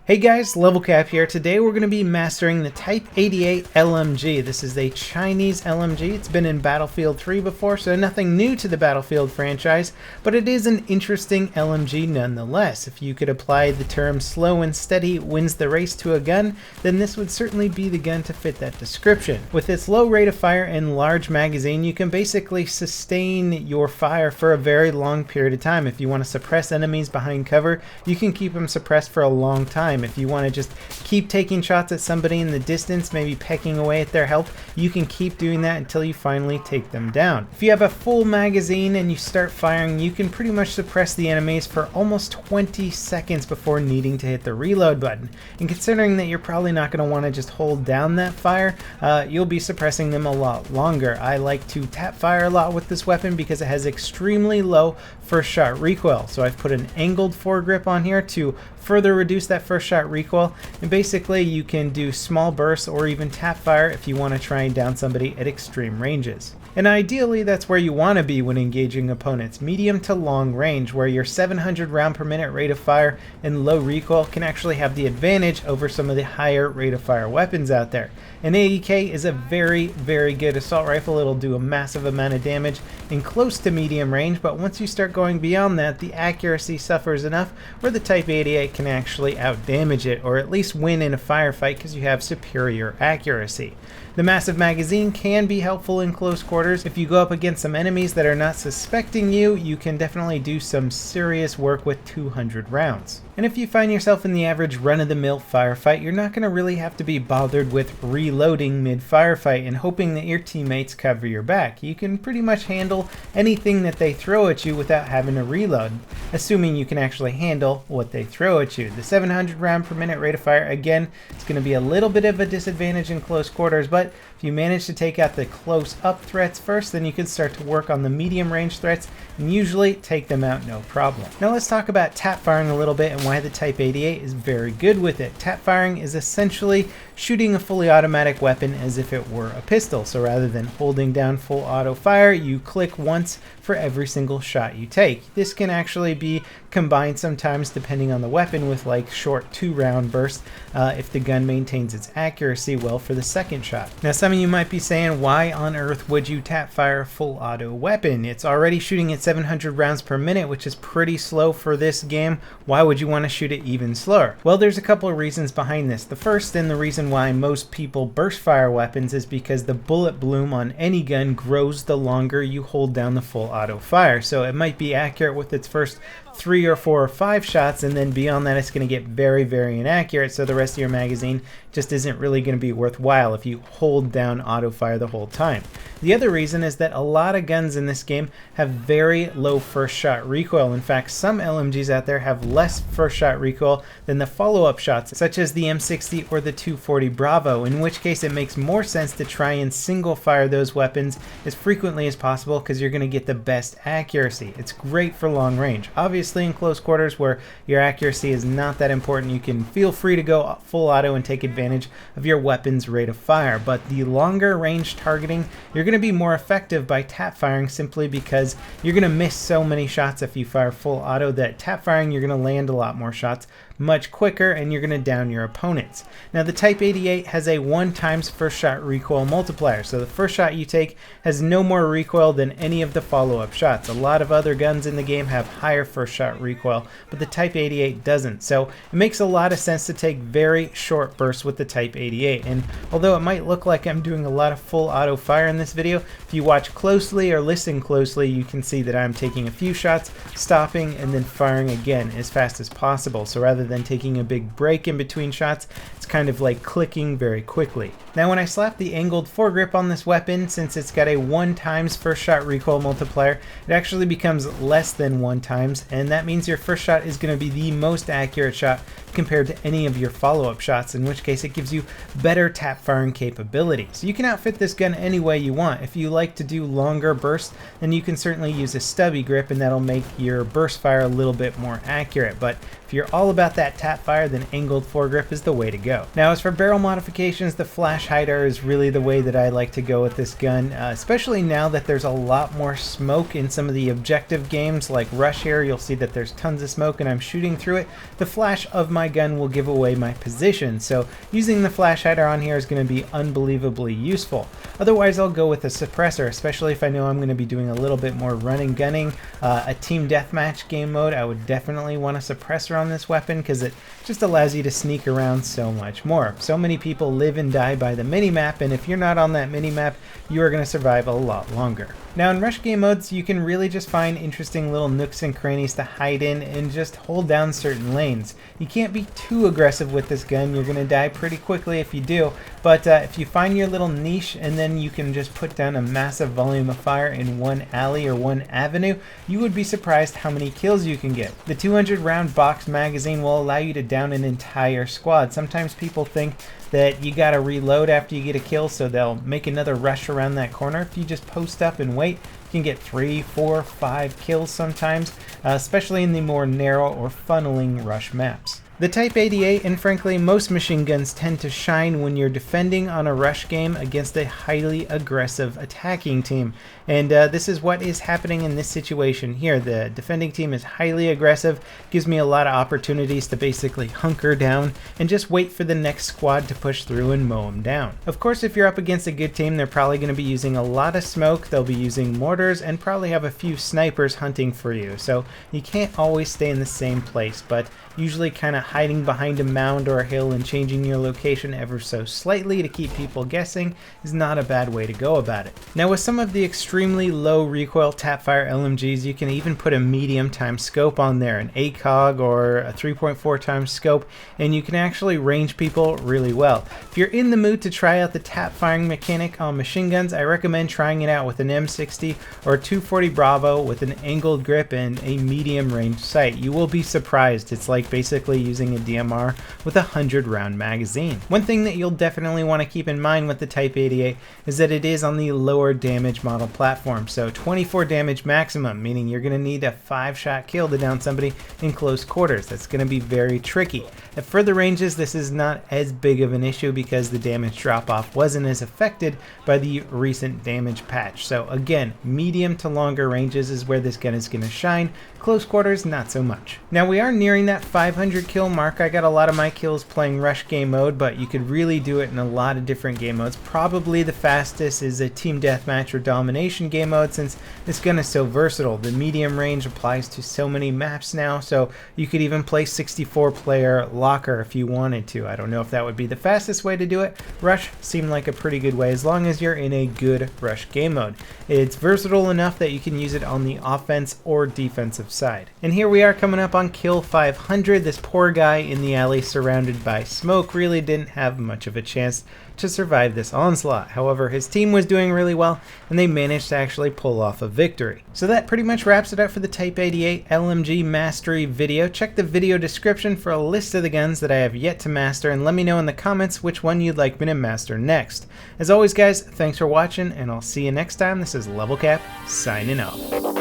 Hey guys, LevelCap here. Today we're going to be mastering the Type-88 LMG. This is a Chinese LMG. It's been in Battlefield 3 before, so nothing new to the Battlefield franchise, but it is an interesting LMG nonetheless. If you could apply the term slow and steady wins the race to a gun, then this would certainly be the gun to fit that description. With its low rate of fire and large magazine, you can basically sustain your fire for a very long period of time. If you want to suppress enemies behind cover, you can keep them suppressed for a long time. If you want to just keep taking shots at somebody in the distance, maybe pecking away at their health, you can keep doing that until you finally take them down. If you have a full magazine and you start firing, you can pretty much suppress the enemies for almost 20 seconds before needing to hit the reload button. And considering that you're probably not going to want to just hold down that fire, you'll be suppressing them a lot longer. I like to tap fire a lot with this weapon because it has extremely low first shot recoil. So I've put an angled foregrip on here to further reduce that first shot recoil, and basically you can do small bursts or even tap fire if you want to try and down somebody at extreme ranges. And ideally that's where you want to be when engaging opponents, medium to long range, where your 700 round per minute rate of fire and low recoil can actually have the advantage over some of the higher rate of fire weapons out there. An AEK is a very good assault rifle. It'll do a massive amount of damage in close to medium range, but once you start going beyond that, the accuracy suffers enough where the Type-88 can actually outdamage it, or at least win in a firefight because you have superior accuracy. The massive magazine can be helpful in close quarters. If you go up against some enemies that are not suspecting you, you can definitely do some serious work with 200 rounds. And if you find yourself in the average run-of-the-mill firefight, you're not going to really have to be bothered with reloading mid-firefight and hoping that your teammates cover your back. You can pretty much handle anything that they throw at you without having to reload, assuming you can actually handle what they throw at you. The 700 round per minute rate of fire, again, it's going to be a little bit of a disadvantage in close quarters, but if you manage to take out the close-up threats first, then you can start to work on the medium-range threats and usually take them out no problem. Now let's talk about tap firing a little bit and why the Type-88 is very good with it. Tap firing is essentially shooting a fully automatic weapon as if it were a pistol. So rather than holding down full auto fire, you click once for every single shot you take. This can actually be combined sometimes depending on the weapon with like short 2-round bursts if the gun maintains its accuracy well for the second shot. Now some of you might be saying, why on earth would you tap fire a full auto weapon? It's already shooting at 700 rounds per minute, which is pretty slow for this game. Why would you want to shoot it even slower? Well, there's a couple of reasons behind this. The first, and the reason why most people burst fire weapons, is because the bullet bloom on any gun grows the longer you hold down the full auto fire. So it might be accurate with its first 3 or 4 or 5 shots, and then beyond that it's going to get very inaccurate, so the rest of your magazine just isn't really going to be worthwhile if you hold down auto fire the whole time. The other reason is that a lot of guns in this game have very low first shot recoil. In fact, some LMGs out there have less first shot recoil than the follow-up shots, such as the M60 or the 240 Bravo, in which case it makes more sense to try and single fire those weapons as frequently as possible because you're going to get the best accuracy. It's great for long range. Obviously in close quarters where your accuracy is not that important, you can feel free to go full auto and take advantage of your weapon's rate of fire, but the longer range targeting, you're going to be more effective by tap firing simply because you're going to miss so many shots if you fire full auto that tap firing you're going to land a lot more shots much quicker and you're going to down your opponents. Now the Type-88 has a 1x first shot recoil multiplier, so the first shot you take has no more recoil than any of the follow-up shots. A lot of other guns in the game have higher first shot recoil, but the Type-88 doesn't, so it makes a lot of sense to take very short bursts with the Type-88. And although it might look like I'm doing a lot of full auto fire in this video, if you watch closely or listen closely, you can see that I'm taking a few shots, stopping, and then firing again as fast as possible. So rather than taking a big break in between shots, it's kind of like clicking very quickly. Now when I slap the angled foregrip on this weapon, since it's got a 1x first shot recoil multiplier, it actually becomes less than 1x, and that means your first shot is going to be the most accurate shot compared to any of your follow-up shots, in which case it gives you better tap firing capability. So you can outfit this gun any way you want. If you like to do longer bursts, then you can certainly use a stubby grip and that'll make your burst fire a little bit more accurate. But if you're all about that tap fire, then angled foregrip is the way to go. Now as for barrel modifications, the flash hider is really the way that I like to go with this gun, especially now that there's a lot more smoke in some of the objective games like Rush here. You'll see that there's tons of smoke and I'm shooting through it. The flash of my gun will give away my position, so using the flash hider on here is going to be unbelievably useful. Otherwise I'll go with a suppressor, especially if I know I'm going to be doing a little bit more running gunning. A team deathmatch game mode, I would definitely want a suppressor on this weapon because it just allows you to sneak around so much more. So many people live and die by the minimap, and if you're not on that minimap, you are going to survive a lot longer. Now in rush game modes, you can really just find interesting little nooks and crannies to hide in and just hold down certain lanes. You can't be too aggressive with this gun, you're going to die pretty quickly if you do, but if you find your little niche and then you can just put down a massive volume of fire in one alley or one avenue, you would be surprised how many kills you can get. The 200 round box magazine will allow you to down an entire squad. Sometimes people think that you gotta reload after you get a kill, so they'll make another rush around that corner. If you just post up and wait, you can get 3, 4, 5 kills sometimes, especially in the more narrow or funneling rush maps. The Type-88 and frankly most machine guns tend to shine when you're defending on a rush game against a highly aggressive attacking team, and this is what is happening in this situation here. The defending team is highly aggressive, gives me a lot of opportunities to basically hunker down and just wait for the next squad to push through and mow them down. Of course, if you're up against a good team, they're probably going to be using a lot of smoke, they'll be using mortars, and probably have a few snipers hunting for you, so you can't always stay in the same place, but usually kind of hiding behind a mound or a hill and changing your location ever so slightly to keep people guessing is not a bad way to go about it. Now with some of the extremely low recoil tapfire LMGs, you can even put a medium times scope on there, an ACOG or a 3.4 times scope, and you can actually range people really well. If you're in the mood to try out the tap firing mechanic on machine guns, I recommend trying it out with an M60 or a 240 Bravo with an angled grip and a medium range sight. You will be surprised. It's like basically using a DMR with a 100 round magazine. One thing that you'll definitely want to keep in mind with the Type-88 is that it is on the lower damage model platform, so 24 damage maximum, meaning you're going to need a 5-shot kill to down somebody in close quarters. That's going to be very tricky. At further ranges, this is not as big of an issue because the damage drop off wasn't as affected by the recent damage patch. So again, medium to longer ranges is where this gun is going to shine. Close quarters, not so much. Now we are nearing that 500 kill mark. I got a lot of my kills playing rush game mode, but you could really do it in a lot of different game modes. Probably the fastest is a team deathmatch or domination game mode, since this gun is so versatile. The medium range applies to so many maps now, so you could even play 64 player locker if you wanted to. I don't know if that would be the fastest way to do it. Rush seemed like a pretty good way as long as you're in a good rush game mode. It's versatile enough that you can use it on the offense or defensive side. And here we are coming up on kill 500. This poor guy in the alley surrounded by smoke really didn't have much of a chance to survive this onslaught. However, his team was doing really well and they managed to actually pull off a victory. So that pretty much wraps it up for the Type-88 LMG mastery video. Check the video description for a list of the guns that I have yet to master, and let me know in the comments which one you'd like me to master next. As always guys, thanks for watching and I'll see you next time. This is LevelCap signing off.